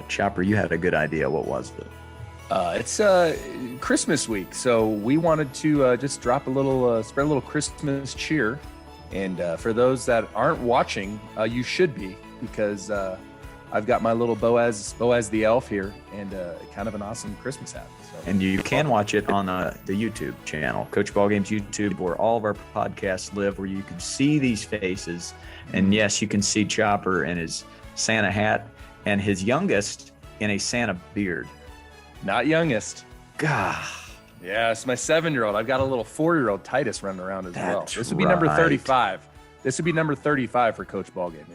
Chopper, you had a good idea. What was it? It's Christmas week, so we wanted to just drop a little, spread a little Christmas cheer. And for those that aren't watching, you should be, because I've got my little Boaz the elf here, and kind of an awesome Christmas hat. So. And you can watch it on the YouTube channel, Coach Ballgame's YouTube, where all of our podcasts live, where you can see these faces. And yes, you can see Chopper in his Santa hat and his youngest in a Santa beard. Not youngest. God. Yeah, it's my 7-year-old. I've got a little 4-year-old Titus running around as well. This would be right. number 35. This would be number 35 for Coach Ballgame,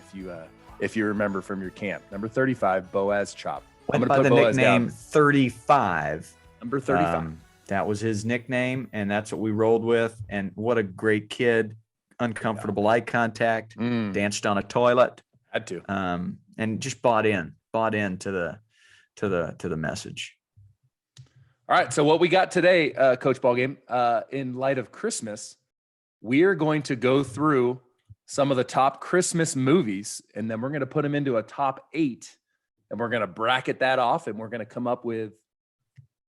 if you remember from your camp. Number 35, Boaz Chop. Went by the Boaz nickname down. 35. Number 35. That was his nickname, and that's what we rolled with. And what a great kid. Uncomfortable eye contact. Danced on a toilet. Had to. And just bought into the message. All right, so what we got today, Coach Ballgame, in light of Christmas, we are going to go through some of the top Christmas movies, and then we're going to put them into a top 8, and we're going to bracket that off, and we're going to come up with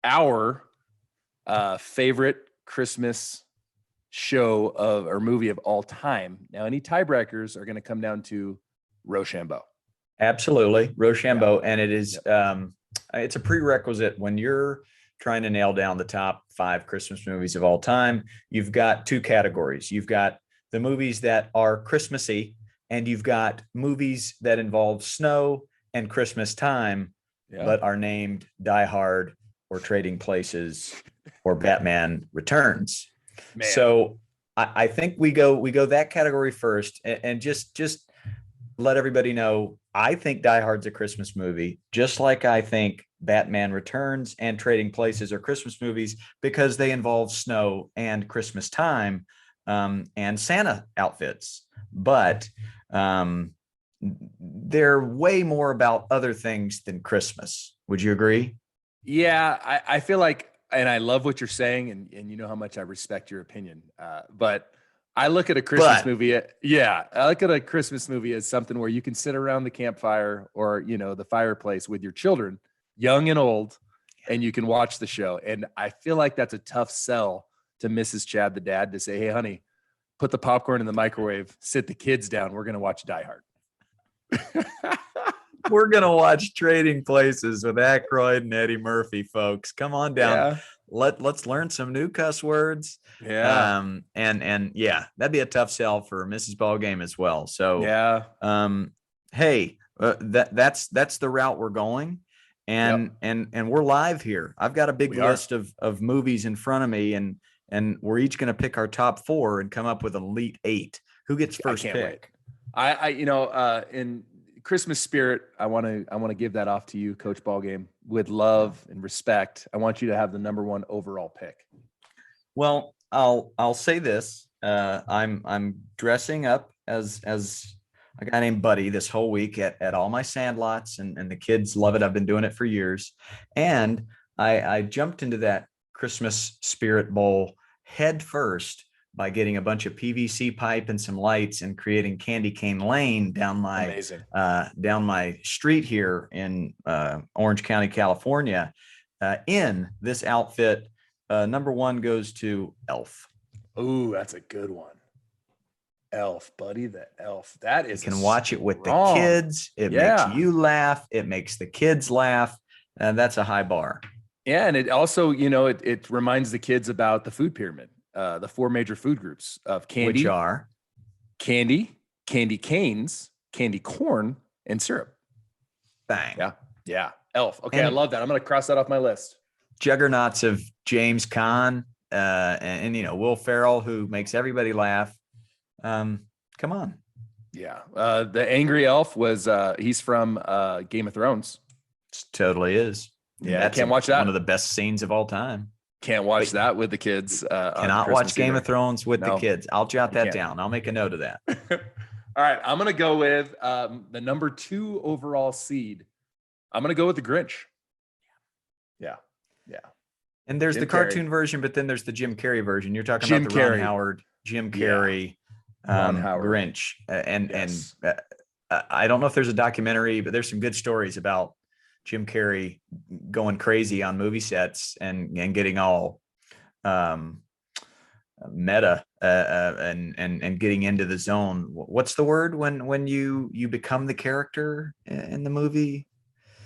our favorite Christmas show or movie of all time. Now, any tiebreakers are going to come down to Rochambeau. Absolutely, Rochambeau, and it is it's a prerequisite when you're trying to nail down the top 5 Christmas movies of all time. You've got 2 categories. You've got the movies that are Christmassy, and you've got movies that involve snow and Christmas time, but are named Die Hard or Trading Places or Batman Returns. Man. So I think we go that category first, and just let everybody know, I think Die Hard's a Christmas movie, just like I think Batman Returns and Trading Places are Christmas movies, because they involve snow and Christmas time, and Santa outfits. But they're way more about other things than Christmas. Would you agree? Yeah, I feel like, and I love what you're saying, and you know how much I respect your opinion. But I look at a Christmas movie. I look at a Christmas movie as something where you can sit around the campfire or, the fireplace with your children, young and old, and you can watch the show. And I feel like that's a tough sell to Mrs. Chad, the dad, to say, "Hey, honey, put the popcorn in the microwave, sit the kids down. We're going to watch Die Hard." We're going to watch Trading Places with Aykroyd and Eddie Murphy, folks. Come on down. Yeah. Let's learn some new cuss words. Yeah. And yeah, that'd be a tough sell for Mrs. Ballgame as well. So yeah. Hey, that's the route we're going. And we're live here. I've got a big list of movies in front of me, and we're each going to pick our top 4 and come up with an elite 8. Who gets first pick? Wait. I in Christmas spirit, I want to give that off to you, Coach Ballgame, with love and respect. I want you to have the number 1 overall pick. Well, I'll say this. I'm dressing up as a guy named Buddy this whole week at all my sandlots, and the kids love it. I've been doing it for years. And I jumped into that Christmas spirit bowl head first by getting a bunch of PVC pipe and some lights and creating Candy Cane Lane down my street here in Orange County, California. In this outfit, number 1 goes to Elf. Ooh, that's a good one. Elf, Buddy the Elf. That is. You can watch it with the kids. It makes you laugh. It makes the kids laugh. And that's a high bar. Yeah, and it also, it reminds the kids about the food pyramid. The 4 major food groups of candy, which are candy canes, candy corn, and syrup. Bang. Yeah. Elf. Okay, I love that. I'm going to cross that off my list. Juggernauts of James Caan and Will Ferrell, who makes everybody laugh. Come on. Yeah. The angry elf was he's from Game of Thrones. Totally is. Yeah, I can't watch that. One of the best scenes of all time. Can't watch that with the kids. Cannot watch Game of Thrones with the kids. I'll jot that down. I'll make a note of that. All right. I'm going to go with the number 2 overall seed. I'm going to go with the Grinch. Yeah. And there's the cartoon version, but then there's the Jim Carrey version. You're talking about the Ron Howard, Jim Carrey, Grinch. And I don't know if there's a documentary, but there's some good stories about Jim Carrey going crazy on movie sets and getting all meta and getting into the zone. What's the word when you become the character in the movie?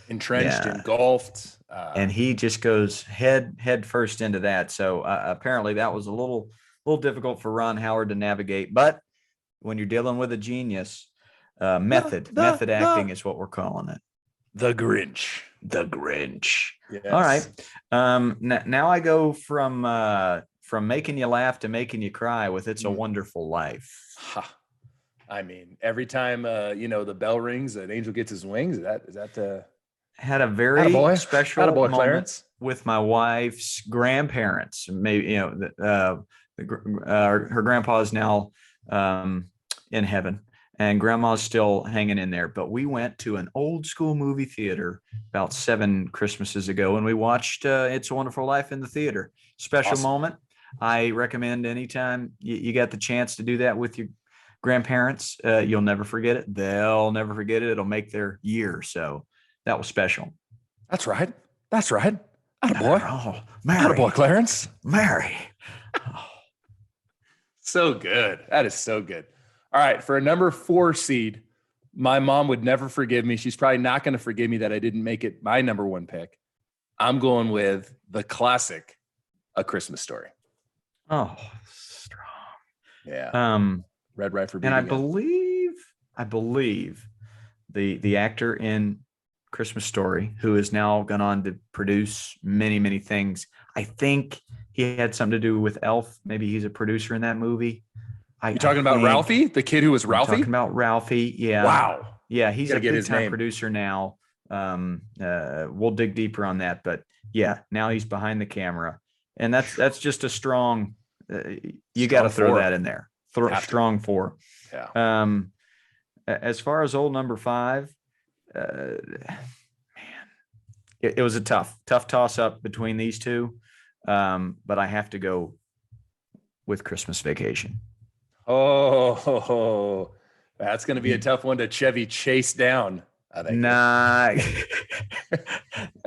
Entrenched, Yeah, engulfed. and he just goes head first into that. So apparently that was a little difficult for Ron Howard to navigate. But when you're dealing with a genius, method acting is what we're calling it. The Grinch. The Grinch. Yes. All right. Now I go from making you laugh to making you cry with "It's a Wonderful Life." Ha. I mean, every time the bell rings, an angel gets his wings. Is that had a very special moment Clarence. with my wife's grandparents. Maybe her grandpa is now in heaven, and grandma's still hanging in there. But we went to an old school movie theater about 7 Christmases ago, and we watched "It's a Wonderful Life" in the theater. Special moment. I recommend anytime you got the chance to do that with your grandparents. You'll never forget it. They'll never forget it. It'll make their year. So that was special. That's right. Attaboy. Oh, Mary. Attaboy, Clarence. Mary. Oh. So good. That is so good. All right. For a number 4 seed, my mom would never forgive me. She's probably not going to forgive me that I didn't make it my number 1 pick. I'm going with the classic, A Christmas Story. Oh, strong. Yeah. Red right for beating and I believe the actor in Christmas Story, who has now gone on to produce many things. I think he had something to do with Elf. Maybe he's a producer in that movie. You talking about Ralphie, the kid who was Ralphie? Talking about Ralphie. Yeah. Wow. Yeah, he's a big time producer now. We'll dig deeper on that, but yeah, now he's behind the camera, and that's just a strong. You got to throw that in there. Strong 4. Yeah. As far as old number 5, man, it was a tough toss up between these two, but I have to go with Christmas Vacation. Oh, that's going to be a tough one to Chevy Chase down. I think. Nah.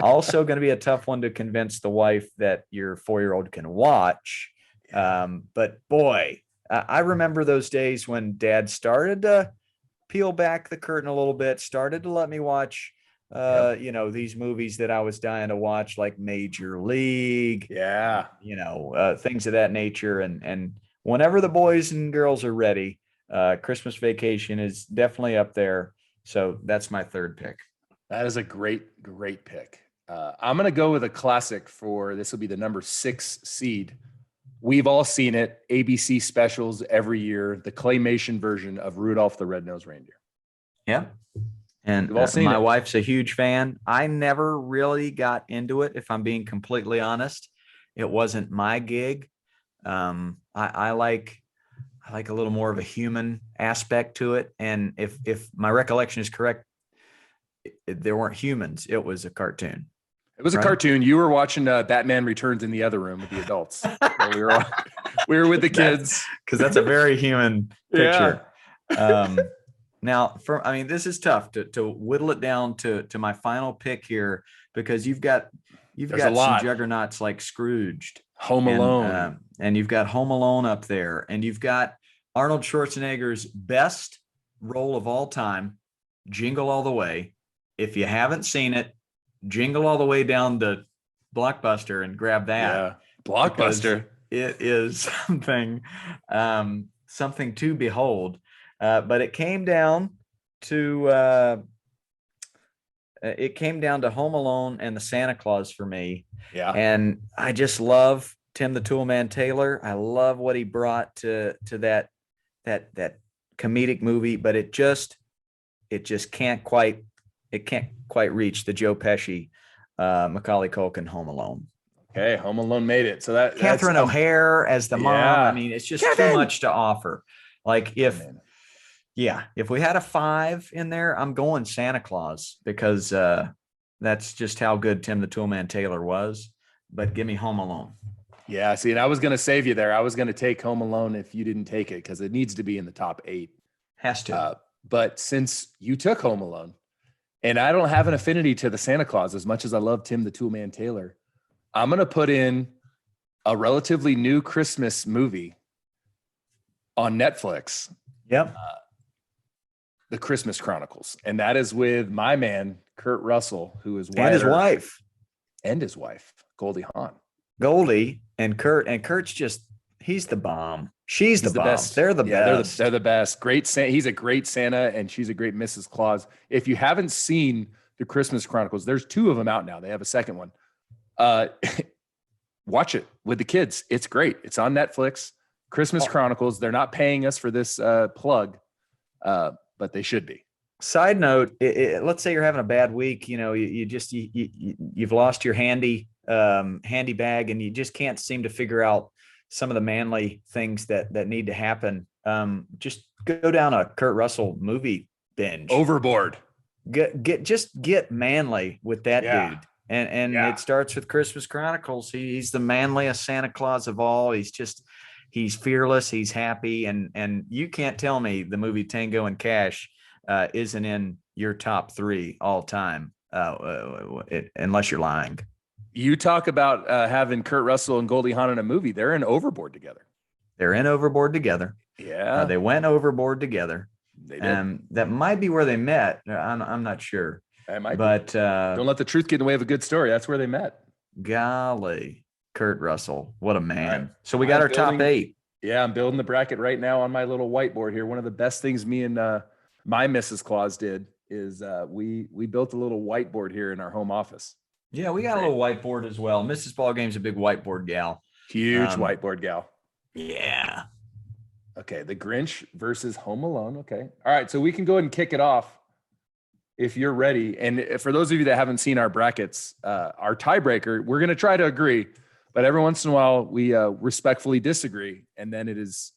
Also going to be a tough one to convince the wife that your 4-year-old can watch. But boy, I remember those days when Dad started to peel back the curtain a little bit, started to let me watch, these movies that I was dying to watch, like Major League. Yeah. Things of that nature. And whenever the boys and girls are ready, Christmas Vacation is definitely up there. So that's my 3rd pick. That is a great pick. I'm going to go with a classic for this will be the number 6 seed. We've all seen it. ABC specials every year, the claymation version of Rudolph the Red-Nosed Reindeer. Yeah. And my wife's a huge fan. I never really got into it, if I'm being completely honest. It wasn't my gig. I like a little more of a human aspect to it. And if my recollection is correct, there weren't humans. It was a cartoon. It was a cartoon. You were watching Batman Returns in the other room with the adults. we were with the kids. Because that's a very human picture. Yeah. Now, this is tough to whittle it down to my final pick here, because you've got some juggernauts like Scrooged, Home Alone, and you've got Home Alone up there, and you've got Arnold Schwarzenegger's best role of all time, Jingle All the Way. If you haven't seen it, jingle all the way down to Blockbuster and grab that. Yeah, Blockbuster. It is something to behold. But it came down to Home Alone and the Santa Claus for me. Yeah. And I just love Tim the Toolman Taylor. I love what he brought to that comedic movie, but it just can't quite reach the Joe Pesci, Macaulay Culkin Home Alone. Okay, Home Alone made it. So Catherine O'Hare as the mom. I mean, it's just too much to offer. Like if we had a 5 in there, I'm going Santa Claus, because that's just how good Tim the Toolman Taylor was. But give me Home Alone. Yeah, see, and I was going to save you there. I was going to take Home Alone if you didn't take it, because it needs to be in the top 8. Has to. But since you took Home Alone, And I don't have an affinity to the Santa Claus as much as I love Tim the Toolman Taylor. I'm going to put in a relatively new Christmas movie on Netflix. Yep. The Christmas Chronicles. And that is with my man, Kurt Russell, who is And his wife. And his wife, Goldie Hawn. Goldie and Kurt. And Kurt's just, he's the bomb. She's the bomb. Best. They're the best. They're the best. Great Santa. He's a great Santa, and she's a great Mrs. Claus. If you haven't seen the Christmas Chronicles, there's 2 of them out now. They have a second one. Watch it with the kids. It's great. It's on Netflix. Christmas Chronicles. They're not paying us for this plug, but they should be. Side note, let's say you're having a bad week, you've lost your handy bag and you just can't seem to figure out some of the manly things that need to happen. Just go down a Kurt Russell movie binge. Overboard. Get manly with that dude. And it starts with Christmas Chronicles. He's the manliest Santa Claus of all. He's fearless. He's happy. And you can't tell me the movie Tango and Cash isn't in your top 3 all time, unless you're lying. You talk about having Kurt Russell and Goldie Hawn in a movie. They're in Overboard together. Yeah. They went overboard together. They did. That might be where they met. I'm not sure. But don't let the truth get in the way of a good story. That's where they met. Golly, Kurt Russell. What a man. Right. So we got our top 8. Yeah, I'm building the bracket right now on my little whiteboard here. One of the best things me and my Mrs. Claus did is we built a little whiteboard here in our home office. Yeah, we got a little whiteboard as well. Mrs. Ballgame's a big whiteboard gal. Huge whiteboard gal. Yeah. Okay, The Grinch versus Home Alone. Okay. All right, so we can go ahead and kick it off if you're ready. And for those of you that haven't seen our brackets, our tiebreaker, we're going to try to agree, but every once in a while we respectfully disagree, and then it is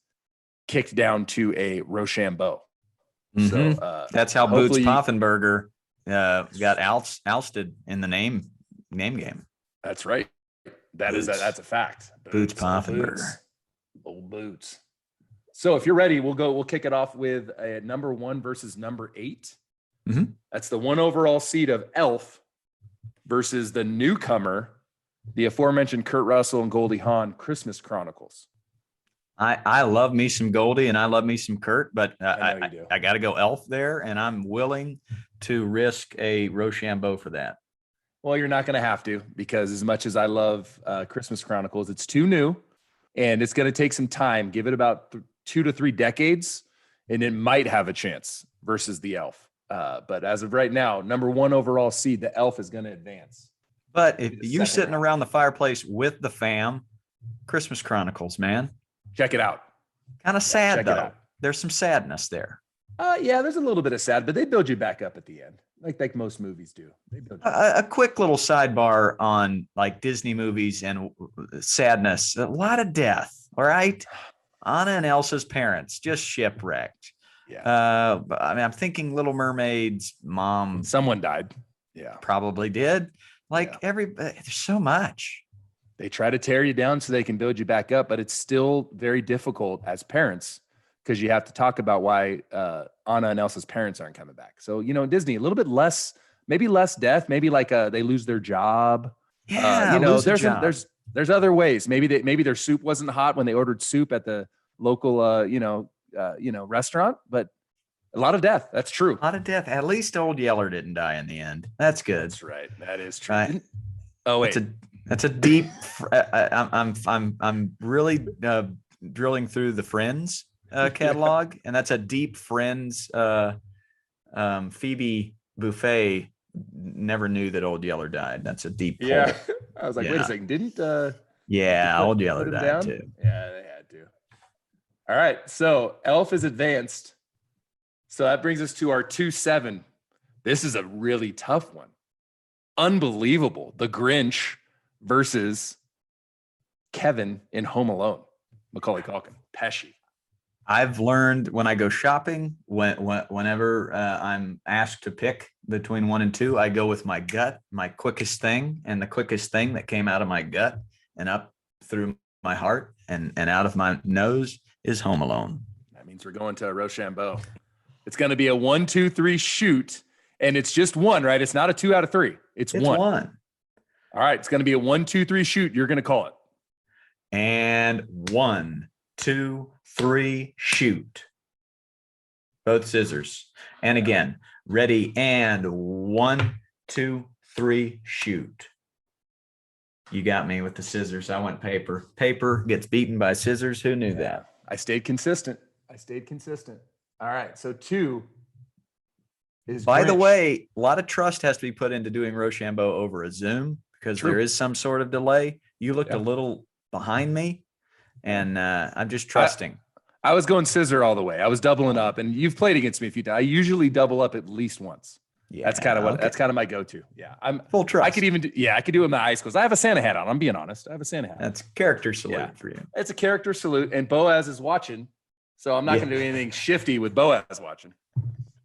kicked down to a Rochambeau. Mm-hmm. So that's how Boots Poffenberger got ousted in the name game. That's right. That's a fact. Boots Poffenberger. Old Boots. So if you're ready, we'll kick it off with a number 1 versus number 8. Mm-hmm. That's the 1 overall seed of Elf versus the newcomer, the aforementioned Kurt Russell and Goldie Hawn, Christmas Chronicles. I love me some Goldie and I love me some Kurt, but I got to go Elf there, and I'm willing to risk a Rochambeau for that. Well, you're not going to have to, because as much as I love Christmas Chronicles, it's too new and it's going to take some time. Give it about 2 to 3 decades and it might have a chance versus the Elf. But as of right now, number 1 overall seed, the Elf is going to advance. But if you're sitting around the fireplace with the fam, Christmas Chronicles, man. Check it out. Kind of sad, though. There's some sadness there. Yeah, there's a little bit of sad, but they build you back up at the end, like most movies do. They build you a quick little sidebar on like Disney movies and sadness. A lot of death. All right, Anna and Elsa's parents just shipwrecked. Yeah. I'm thinking Little Mermaid's mom. Someone died. Yeah, probably did. There's so much. They try to tear you down so they can build you back up, but it's still very difficult as parents because you have to talk about why Anna and Elsa's parents aren't coming back. So, Disney, a little bit less, maybe less death, maybe they lose their job. Yeah, there's other ways. Maybe their soup wasn't hot when they ordered soup at the local restaurant, but a lot of death. That's true. A lot of death. At least Old Yeller didn't die in the end. That's good. That's right. That is true. Right. Oh wait. That's a deep. I'm really drilling through the Friends catalog, and that's a deep Friends. Phoebe Buffet never knew that Old Yeller died. That's a deep pull. Yeah. I was like, wait a second, didn't? Old Yeller died down? Too. Yeah, they had to. All right, so Elf is advanced. So that brings us to our 2-7. This is a really tough one. Unbelievable. The Grinch versus Kevin in Home Alone. Macaulay Culkin. Pesci. I've learned when I go shopping, whenever I'm asked to pick between 1 and 2, I go with my gut, my quickest thing, and the quickest thing that came out of my gut and up through my heart and out of my nose is Home Alone. That means we're going to Rochambeau. It's going to be a 1, 2, 3 shoot, And it's just one, right? It's not a 2 out of 3. It's one. All right. It's going to be a 1, 2, 3 shoot. You're going to call it. And 1, 2, 3 shoot. Both scissors. And again, ready, and 1, 2, 3 shoot. You got me with the scissors. I went paper. Paper gets beaten by scissors. Who knew that? I stayed consistent. All right. So 2 is By the Grinch. way, a lot of trust has to be put into doing Rochambeau over a Zoom because True. there is some sort of delay. You looked a little behind me, and I'm just trusting. I was going scissor all the way. I was doubling up, and you've played against me a few times. I usually double up at least once. Yeah, that's kind of what that's kind of my go-to. Yeah, I'm full trust. I could even I could do it in my high schools. I have a Santa hat on. I'm being honest. I have a Santa hat. That's character salute for you. It's a character salute, and Boaz is watching, so I'm not going to do anything shifty with Boaz watching.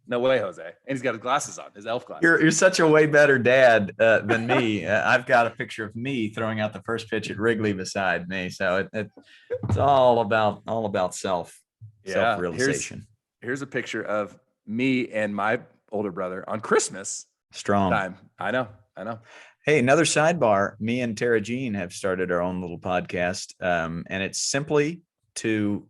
No way, Jose. And he's got his glasses on, his elf glasses. You're such a way better dad than me. I've got a picture of me throwing out the first pitch at Wrigley beside me. So it's all about self-realization. Here's a picture of me and my older brother on Christmas time. I know. Hey, another sidebar. Me and Tara Jean have started our own little podcast, and it's simply to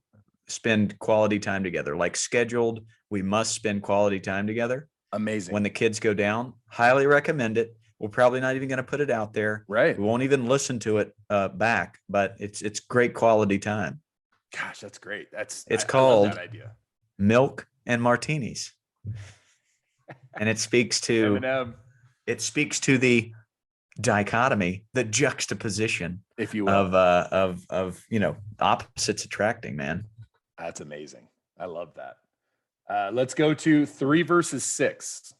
spend quality time together, like scheduled. We must spend quality time together. Amazing. When the kids go down, highly recommend it. We're probably not even going to put it out there. Right. We won't even listen to it back, but it's great quality time. Gosh, that's great. It's called I love that idea. Milk and Martinis. And it speaks to M&M. It speaks to the dichotomy, the juxtaposition, if you will, of opposites attracting, man. That's amazing. I love that. Let's go to 3 versus 6.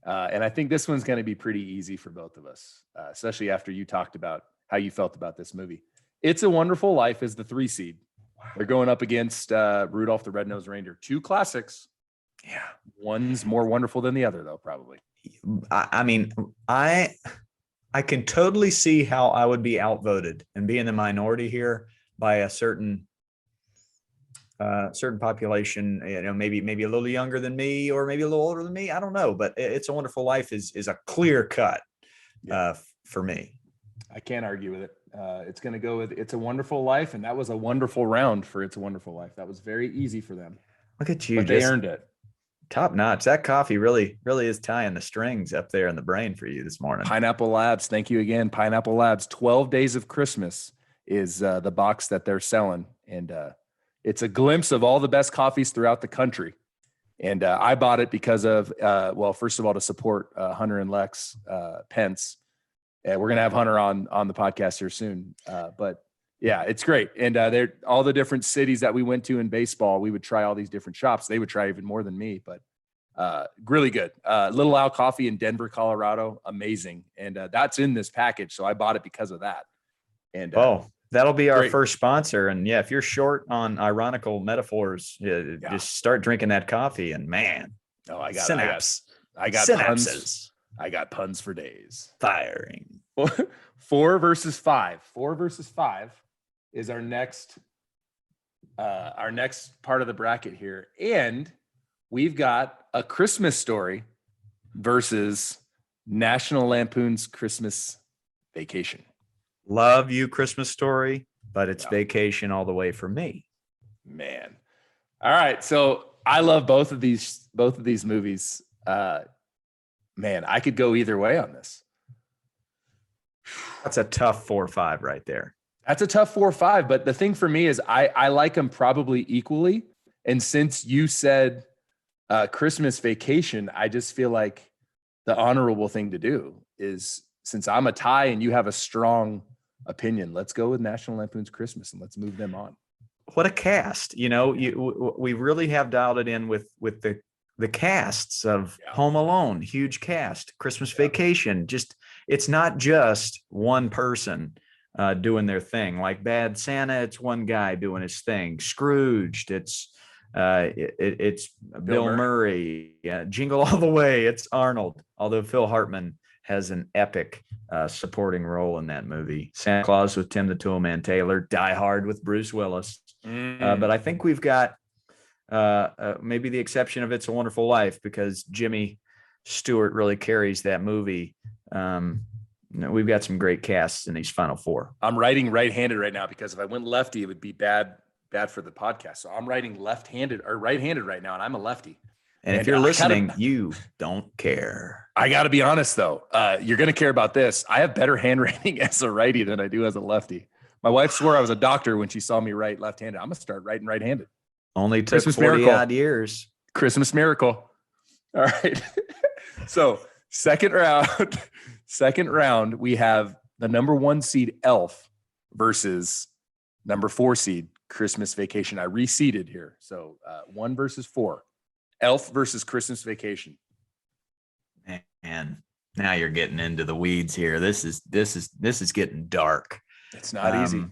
And I think this one's going to be pretty easy for both of us, especially after you talked about how you felt about this movie. It's a Wonderful Life is the 3 seed. They're going up against Rudolph the Red-Nosed Reindeer. 2 classics. Yeah. One's more wonderful than the other, though, probably. I mean, I can totally see how I would be outvoted and be in the minority here by a certain population, maybe a little younger than me or maybe a little older than me. I don't know, but It's a Wonderful Life is a clear cut for me. I can't argue with it. It's going to go with It's a Wonderful Life, and that was a wonderful round for It's a Wonderful Life. That was very easy for them. Look at you. But they earned it. Top notch. That coffee really is tying the strings up there in the brain for you this morning. Pineapple Labs. Thank you again. Pineapple Labs. 12 Days of Christmas is the box that they're selling. And it's a glimpse of all the best coffees throughout the country. And I bought it because of, first of all, to support Hunter and Lex Pence. We're going to have Hunter on the podcast here soon. But yeah, it's great. And they're all the different cities that we went to in baseball. We would try all these different shops. They would try even more than me, but really good. Little Owl Coffee in Denver, Colorado. Amazing. And that's in this package. So I bought it because of that. And that'll be our first sponsor. And yeah, if you're short on ironical metaphors, just start drinking that coffee and man. Oh, I got synapse. I got synapses. Puns. I got puns for days. Firing. 4 versus 5. 4 versus 5 is our next part of the bracket here. And we've got A Christmas Story versus National Lampoon's Christmas Vacation. Love you, Christmas Story, but it's Vacation all the way for me. Man. All right. So I love both of these movies. Man, I could go either way on this. That's a tough 4-5 right there. That's a tough 4-5. But the thing for me is I like them probably equally. And since you said Christmas Vacation, I just feel like the honorable thing to do is, since I'm a tie and you have a strong opinion, let's go with National Lampoon's Christmas and let's move them on. What a cast. We really have dialed it in with the casts of Home Alone, huge cast, Christmas Vacation. It's not just one person doing their thing. Like Bad Santa, it's one guy doing his thing. Scrooged, it's Bill Murray. Jingle All the Way, it's Arnold. Although Phil Hartman has an epic supporting role in that movie. Santa Claus with Tim the Toolman Taylor. Die Hard with Bruce Willis. But I think we've got maybe the exception of It's a Wonderful Life, because Jimmy Stewart really carries that movie. We've got some great casts in these final four. I'm writing right-handed right now because if I went lefty, it would be bad for the podcast. So I'm writing left-handed or right-handed right now, and I'm a lefty. And if you're listening, you don't care. I got to be honest, though. You're going to care about this. I have better handwriting as a righty than I do as a lefty. My wife swore I was a doctor when she saw me write left-handed. I'm going to start writing right-handed. Only took 40 odd years. Christmas miracle. All right. So second round, we have the number 1 seed Elf versus number 4 seed Christmas Vacation. I reseeded here. So 1 versus 4. Elf versus Christmas Vacation. Man, now you're getting into the weeds here. This is getting dark. It's not easy.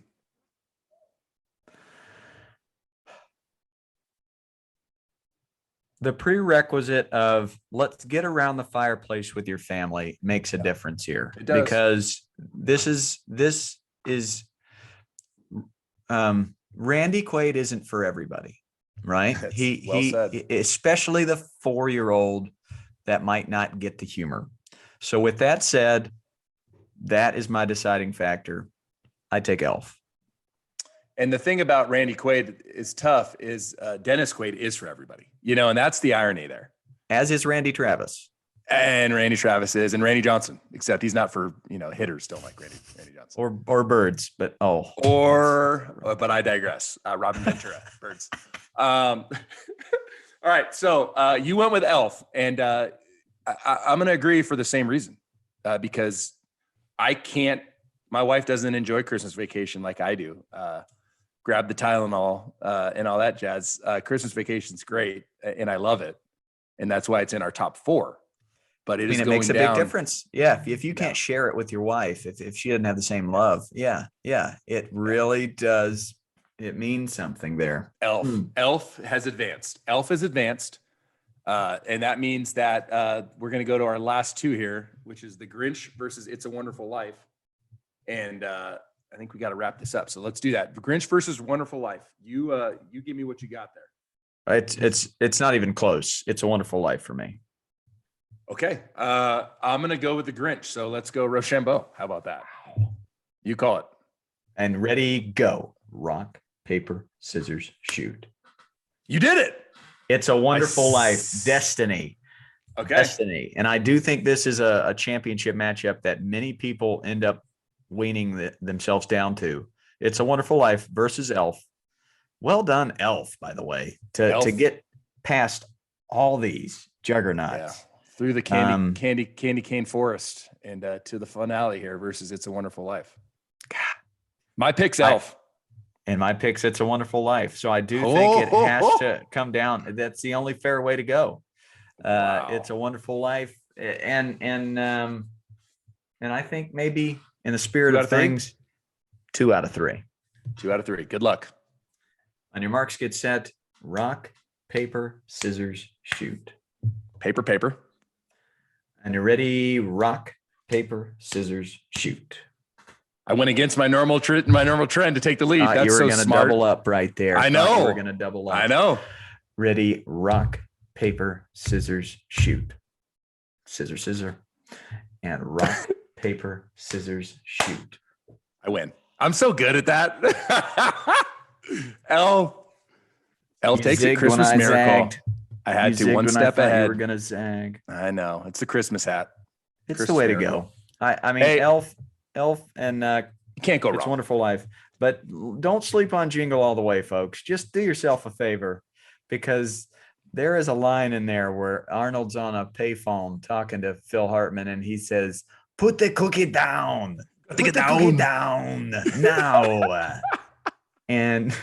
The prerequisite of let's get around the fireplace with your family makes a difference here. It does. Because this is Randy Quaid isn't for everybody, right? That's He well said. especially the 4-year-old that might not get the humor. So with that said, that is my deciding factor. I take Elf. And the thing about Randy Quaid is tough is Dennis Quaid is for everybody, and that's the irony there. As is Randy Travis. And Randy Travis is, and Randy Johnson, except he's not for, hitters don't like Randy Johnson. Or birds, but but I digress. Robin Ventura, birds. All right. So you went with Elf, and I'm going to agree for the same reason, because my wife doesn't enjoy Christmas Vacation like I do. Grab the Tylenol and all that jazz. Christmas Vacation's great, and I love it. And that's why it's in our top 4. But it makes a big difference. Yeah. If you can't share it with your wife, if she doesn't have the same love, it really does. It means something there. Elf has advanced. And that means that we're going to go to our last 2 here, which is the Grinch versus It's a Wonderful Life. And I think we got to wrap this up. So let's do that. Grinch versus Wonderful Life. You give me what you got there. It's not even close. It's a Wonderful Life for me. Okay. I'm going to go with the Grinch. So let's go Rochambeau. How about that? You call it. And ready, go. Rock, paper, scissors, shoot. You did it. It's a Wonderful Life. Destiny. Okay. Destiny. And I do think this is a championship matchup that many people end up weaning themselves down to. It's a Wonderful Life versus Elf. Well done, Elf, by the way, to get past all these juggernauts. Yeah. Through the candy cane forest and to the finale here versus It's a Wonderful Life. My pick's Elf. And my pick's It's a Wonderful Life. So I do think it has to come down. That's the only fair way to go. Wow. It's a Wonderful Life. And I think maybe in the spirit of things, 2 out of 3. 2 out of 3. Good luck. On your marks, get set. Rock, paper, scissors, shoot. Paper. And you're ready. Rock, paper, scissors, shoot. I went against my normal trend to take the lead. That's you were so going to smart. double up right there. I know. You were going to double up. I know. Ready. Rock, paper, scissors, shoot. Scissor. And rock, paper, scissors, shoot. I win. I'm so good at that. Elf takes it. Christmas miracle. Zagged. I had to one step ahead. You were gonna zag. I know. It's the Christmas hat. It's Christmas the way miracle. to go. I mean, hey, Elf, and you can't go wrong. It's a Wonderful Life. But don't sleep on Jingle All the Way, folks. Just do yourself a favor, because there is a line in there where Arnold's on a payphone talking to Phil Hartman, and he says, "Put the cookie down. Put the cookie down now." And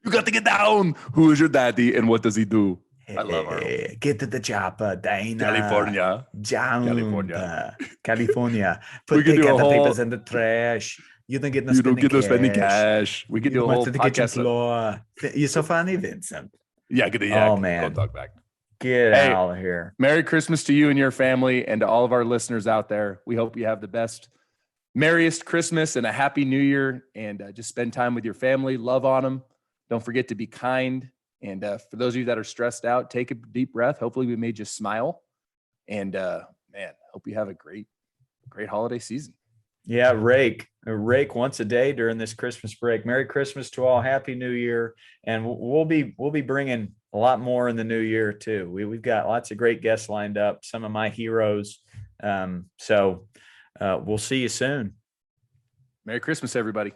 you got to get down. Who is your daddy and what does he do? I love Arnold. Get to the chopper, Dana. California. California. Put the papers in the trash. You don't get no spending cash. We could do a whole podcast. Floor. You're so funny, Vincent. Yeah, get the yak. Oh, man. Don't talk back. Get out of here. Merry Christmas to you and your family and to all of our listeners out there. We hope you have the best, merriest Christmas and a happy New Year, and just spend time with your family. Love on them. Don't forget to be kind. And for those of you that are stressed out, take a deep breath. Hopefully we made you smile. And man, hope you have a great holiday season. Yeah, rake once a day during this Christmas break. Merry Christmas to all. Happy New Year, and we'll be bringing a lot more in the new year too. We've got lots of great guests lined up. Some of my heroes. So we'll see you soon. Merry Christmas, everybody.